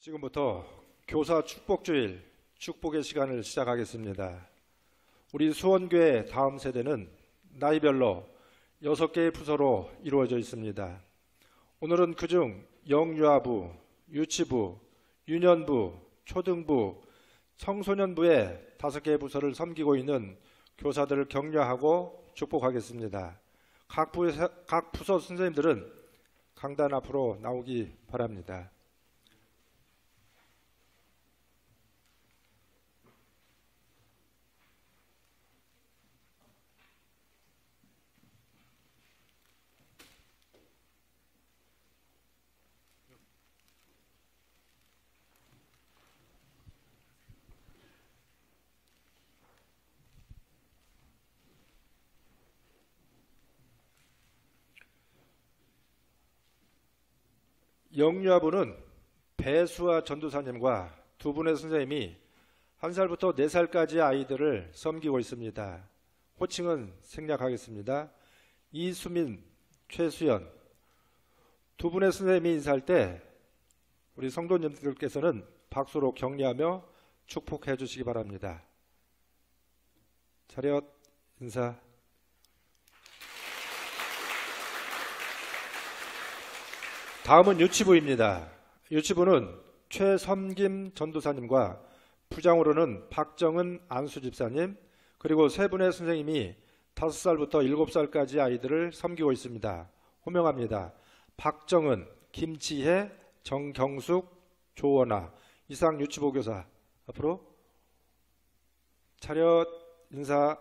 지금부터 교사 축복주일 축복의 시간을 시작하겠습니다. 우리 수원교회 다음 세대는 나이별로 6개의 부서로 이루어져 있습니다. 오늘은 그중 영유아부, 유치부, 유년부, 초등부, 청소년부의 5개의 부서를 섬기고 있는 교사들을 격려하고 축복하겠습니다. 각 부서 선생님들은 강단 앞으로 나오기 바랍니다. 영유아부는 배수아 전도사님과 두 분의 선생님이 1살부터 4살까지 아이들을 섬기고 있습니다. 호칭은 생략하겠습니다. 이수민, 최수연 두 분의 선생님이 인사할 때 우리 성도님들께서는 박수로 격려하며 축복해 주시기 바랍니다. 차렷 인사. 다음은 유치부입니다. 유치부는 최섬김 전도사님과 부장으로는 박정은 안수집사님 그리고 3분의 선생님이 5살부터 7살까지 아이들을 섬기고 있습니다. 호명합니다. 박정은, 김치혜, 정경숙, 조원아. 이상 유치부 교사 앞으로 차렷 인사.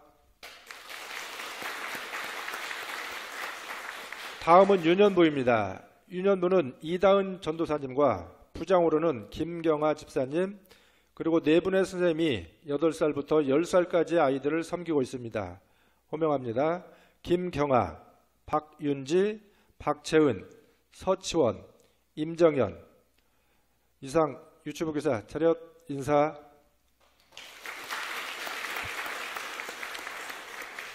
다음은 유년부입니다. 유년부는 이다은 전도사님과 부장으로는 김경아 집사님 그리고 4분의 선생님이 8살부터 10살까지 아이들을 섬기고 있습니다. 호명합니다. 김경아, 박윤지, 박채은, 서치원, 임정현. 이상 유치부 교사 차렷 인사.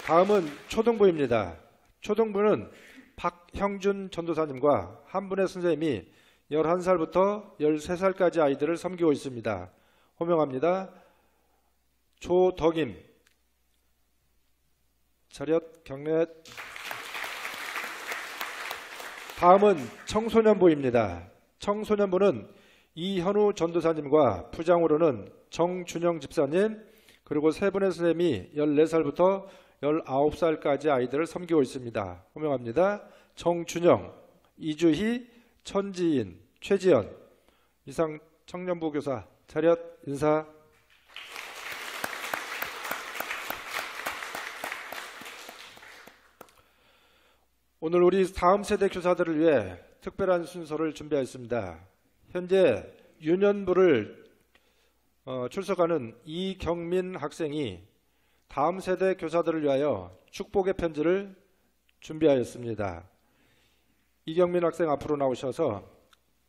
다음은 초등부입니다. 초등부는 박형준 전도사님과 한 분의 선생님이 11살부터 13살까지 아이들을 섬기고 있습니다. 호명합니다. 조덕임. 차렷 경례. 다음은 청소년부입니다. 청소년부는 이현우 전도사님과 부장으로는 정준영 집사님 그리고 3분의 선생님이 14살부터 19살까지 아이들을 섬기고 있습니다. 호명합니다. 정준영, 이주희, 천지인, 최지연. 이상 청년부 교사 차렷 인사. 오늘 우리 다음 세대 교사들을 위해 특별한 순서를 준비하였습니다. 현재 유년부를 출석하는 이경민 학생이 다음 세대 교사들을 위하여 축복의 편지를 준비하였습니다. 이경민 학생 앞으로 나오셔서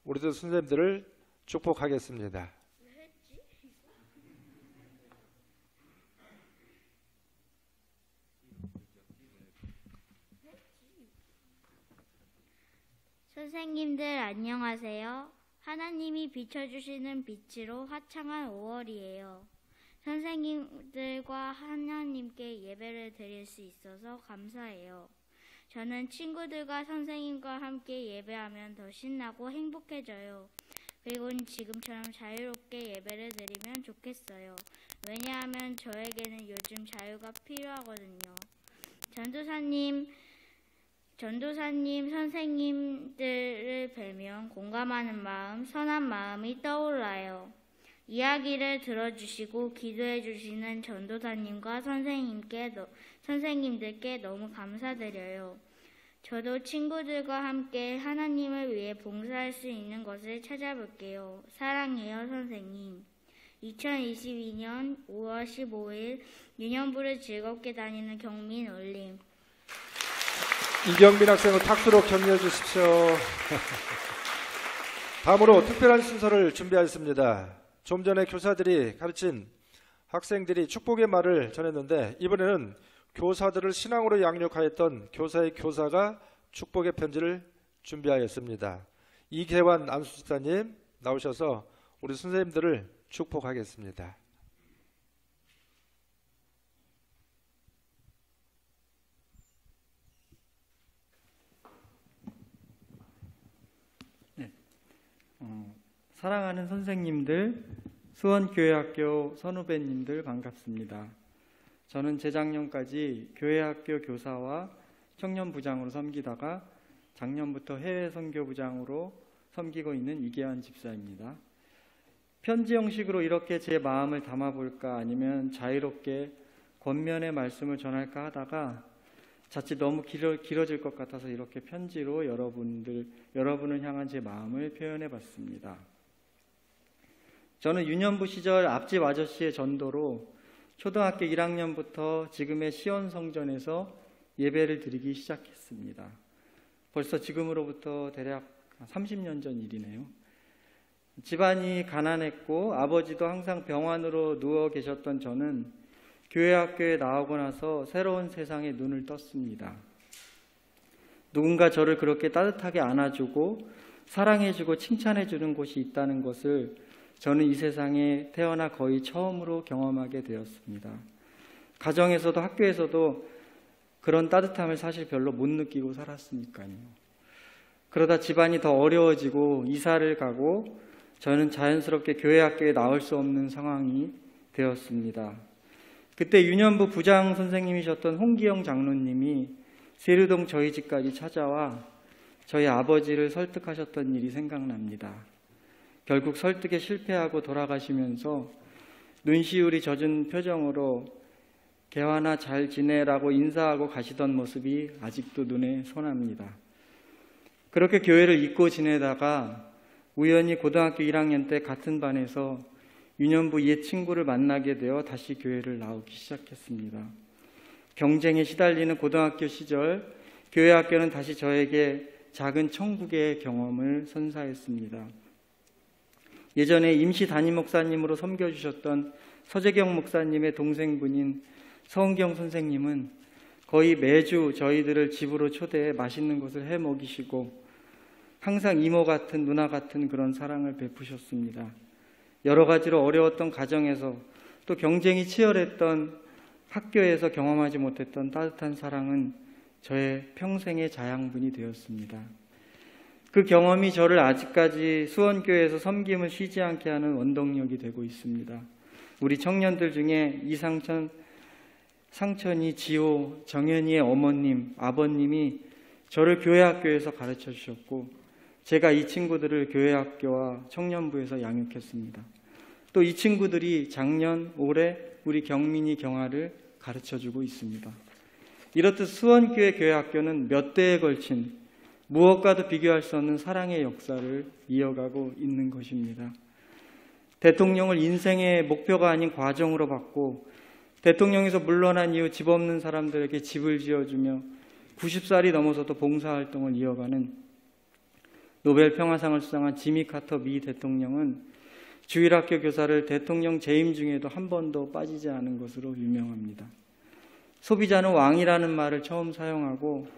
우리들 선생님들을 축복하겠습니다. 선생님들 안녕하세요. 하나님이 비춰주시는 빛으로 화창한 5월이에요. 선생님들과 하나님께 예배를 드릴 수 있어서 감사해요. 저는 친구들과 선생님과 함께 예배하면 더 신나고 행복해져요. 그리고 지금처럼 자유롭게 예배를 드리면 좋겠어요. 왜냐하면 저에게는 요즘 자유가 필요하거든요. 전도사님, 선생님들을 뵈면 공감하는 마음, 선한 마음이 떠올라요. 이야기를 들어주시고 기도해 주시는 전도사님과 선생님들께 너무 감사드려요. 저도 친구들과 함께 하나님을 위해 봉사할 수 있는 것을 찾아볼게요. 사랑해요, 선생님. 2022년 5월 15일 유년부를 즐겁게 다니는 경민 올림. 이경민 학생을 박수로 격려해 주십시오. 다음으로 특별한 순서를 준비하였습니다. 좀 전에 교사들이 가르친 학생들이 축복의 말을 전했는데 이번에는 교사들을 신앙으로 양육하였던 교사의 교사가 축복의 편지를 준비하였습니다. 이계환 안수집사님 나오셔서 우리 선생님들을 축복하겠습니다. 사랑하는 선생님들, 수원교회학교 선후배님들 반갑습니다. 저는 재작년까지 교회학교 교사와 청년부장으로 섬기다가 작년부터 해외 선교부장으로 섬기고 있는 이계환 집사입니다. 편지 형식으로 이렇게 제 마음을 담아볼까 아니면 자유롭게 권면의 말씀을 전할까 하다가 자칫 너무 길어질 것 같아서 이렇게 편지로 여러분을 향한 제 마음을 표현해 봤습니다. 저는 유년부 시절 앞집 아저씨의 전도로 초등학교 1학년부터 지금의 시온성전에서 예배를 드리기 시작했습니다. 벌써 지금으로부터 대략 30년 전 일이네요. 집안이 가난했고 아버지도 항상 병환으로 누워 계셨던 저는 교회 학교에 나오고 나서 새로운 세상에 눈을 떴습니다. 누군가 저를 그렇게 따뜻하게 안아주고 사랑해주고 칭찬해주는 곳이 있다는 것을 저는 이 세상에 태어나 거의 처음으로 경험하게 되었습니다. 가정에서도 학교에서도 그런 따뜻함을 사실 별로 못 느끼고 살았으니까요. 그러다 집안이 더 어려워지고 이사를 가고 저는 자연스럽게 교회 학교에 나올 수 없는 상황이 되었습니다. 그때 유년부 부장 선생님이셨던 홍기영 장로님이 세류동 저희 집까지 찾아와 저희 아버지를 설득하셨던 일이 생각납니다. 결국 설득에 실패하고 돌아가시면서 눈시울이 젖은 표정으로 개화나 잘 지내라고 인사하고 가시던 모습이 아직도 눈에 선합니다. 그렇게 교회를 잊고 지내다가 우연히 고등학교 1학년 때 같은 반에서 유년부 옛 친구를 만나게 되어 다시 교회를 나오기 시작했습니다. 경쟁에 시달리는 고등학교 시절 교회 학교는 다시 저에게 작은 천국의 경험을 선사했습니다. 예전에 임시 담임 목사님으로 섬겨주셨던 서재경 목사님의 동생분인 서은경 선생님은 거의 매주 저희들을 집으로 초대해 맛있는 것을 해 먹이시고 항상 이모 같은 누나 같은 그런 사랑을 베푸셨습니다. 여러 가지로 어려웠던 가정에서 또 경쟁이 치열했던 학교에서 경험하지 못했던 따뜻한 사랑은 저의 평생의 자양분이 되었습니다. 그 경험이 저를 아직까지 수원교회에서 섬김을 쉬지 않게 하는 원동력이 되고 있습니다. 우리 청년들 중에 이상천, 상천이, 지호, 정현이의 어머님, 아버님이 저를 교회학교에서 가르쳐 주셨고 제가 이 친구들을 교회학교와 청년부에서 양육했습니다. 또 이 친구들이 작년, 올해 우리 경민이, 경아를 가르쳐주고 있습니다. 이렇듯 수원교회 교회학교는 몇 대에 걸친 무엇과도 비교할 수 없는 사랑의 역사를 이어가고 있는 것입니다. 대통령을 인생의 목표가 아닌 과정으로 봤고 대통령에서 물러난 이후 집 없는 사람들에게 집을 지어주며 90살이 넘어서도 봉사활동을 이어가는 노벨 평화상을 수상한 지미 카터 미 대통령은 주일학교 교사를 대통령 재임 중에도 한 번도 빠지지 않은 것으로 유명합니다. 소비자는 왕이라는 말을 처음 사용하고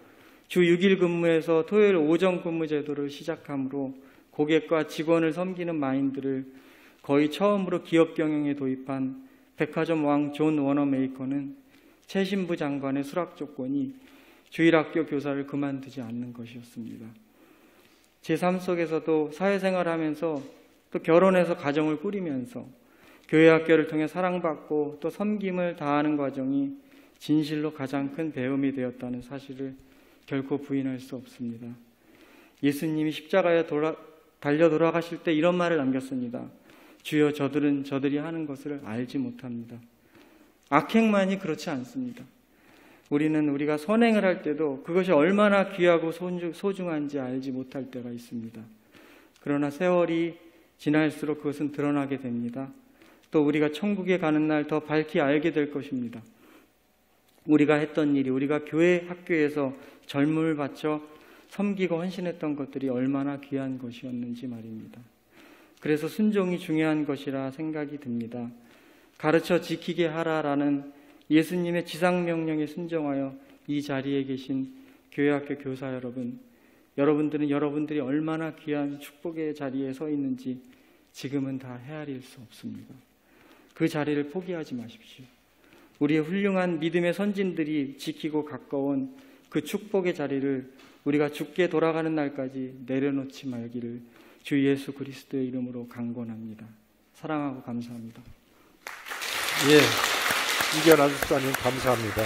주 6일 근무에서 토요일 오전 근무 제도를 시작함으로 고객과 직원을 섬기는 마인드를 거의 처음으로 기업 경영에 도입한 백화점 왕 존 워너메이커는 최신부 장관의 수락 조건이 주일학교 교사를 그만두지 않는 것이었습니다. 제 삶 속에서도 사회생활하면서 또 결혼해서 가정을 꾸리면서 교회학교를 통해 사랑받고 또 섬김을 다하는 과정이 진실로 가장 큰 배움이 되었다는 사실을 결코 부인할 수 없습니다. 예수님이 십자가에 달려 돌아가실 때 이런 말을 남겼습니다. 주여 저들은 저들이 하는 것을 알지 못합니다. 악행만이 그렇지 않습니다. 우리는 우리가 선행을 할 때도 그것이 얼마나 귀하고 소중한지 알지 못할 때가 있습니다. 그러나 세월이 지날수록 그것은 드러나게 됩니다. 또 우리가 천국에 가는 날 더 밝히 알게 될 것입니다. 우리가 했던 일이, 우리가 교회 학교에서 젊음을 바쳐 섬기고 헌신했던 것들이 얼마나 귀한 것이었는지 말입니다. 그래서 순종이 중요한 것이라 생각이 듭니다. 가르쳐 지키게 하라라는 예수님의 지상명령에 순종하여 이 자리에 계신 교회학교 교사 여러분, 여러분들은 여러분들이 얼마나 귀한 축복의 자리에 서 있는지 지금은 다 헤아릴 수 없습니다. 그 자리를 포기하지 마십시오. 우리의 훌륭한 믿음의 선진들이 지키고 가까운 그 축복의 자리를 우리가 죽게 돌아가는 날까지 내려놓지 말기를 주 예수 그리스도의 이름으로 강권합니다. 사랑하고 감사합니다. 예, 이견한 집사님 감사합니다.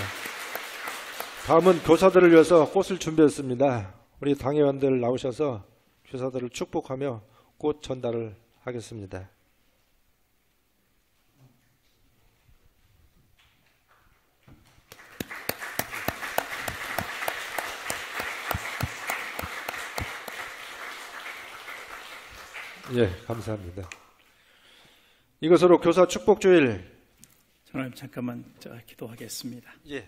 다음은 교사들을 위해서 꽃을 준비했습니다. 우리 당회원들 나오셔서 교사들을 축복하며 꽃 전달을 하겠습니다. 예, 감사합니다. 이것으로 교사 축복주일. 하나님 잠깐만 기도하겠습니다. 예.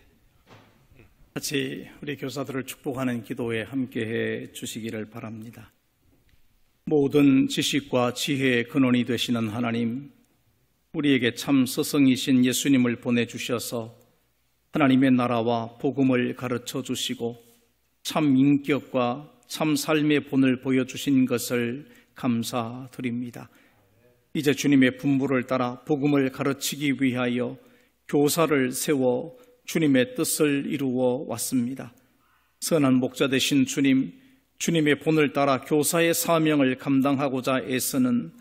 같이 우리 교사들을 축복하는 기도에 함께해 주시기를 바랍니다. 모든 지식과 지혜의 근원이 되시는 하나님, 우리에게 참 스승이신 예수님을 보내주셔서 하나님의 나라와 복음을 가르쳐 주시고 참 인격과 참 삶의 본을 보여주신 것을 감사드립니다. 이제 주님의 분부를 따라 복음을 가르치기 위하여 교사를 세워 주님의 뜻을 이루어 왔습니다. 선한 목자 되신 주님, 주님의 본을 따라 교사의 사명을 감당하고자 애쓰는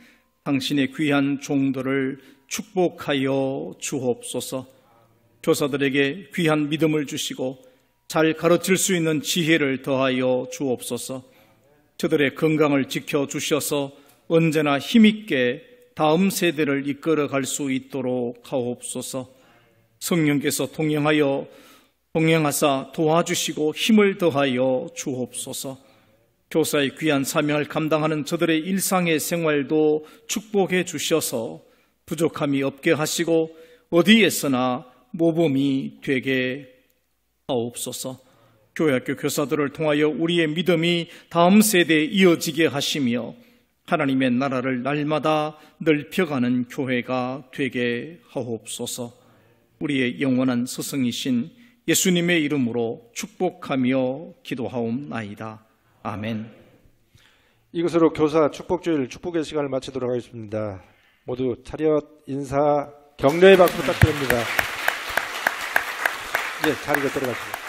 당신의 귀한 종들을 축복하여 주옵소서. 교사들에게 귀한 믿음을 주시고 잘 가르칠 수 있는 지혜를 더하여 주옵소서. 저들의 건강을 지켜주셔서 언제나 힘있게 다음 세대를 이끌어갈 수 있도록 하옵소서. 성령께서 동행하사 도와주시고 힘을 더하여 주옵소서. 교사의 귀한 사명을 감당하는 저들의 일상의 생활도 축복해 주셔서 부족함이 없게 하시고 어디에서나 모범이 되게 하옵소서. 교회학교 교사들을 통하여 우리의 믿음이 다음 세대에 이어지게 하시며 하나님의 나라를 날마다 넓혀가는 교회가 되게 하옵소서. 우리의 영원한 스승이신 예수님의 이름으로 축복하며 기도하옵나이다. 아멘. 이것으로 교사 축복주일 축복의 시간을 마치도록 하겠습니다. 모두 차렷 인사 격려의 박수 부탁드립니다. 예, 자리가 들어가십니다.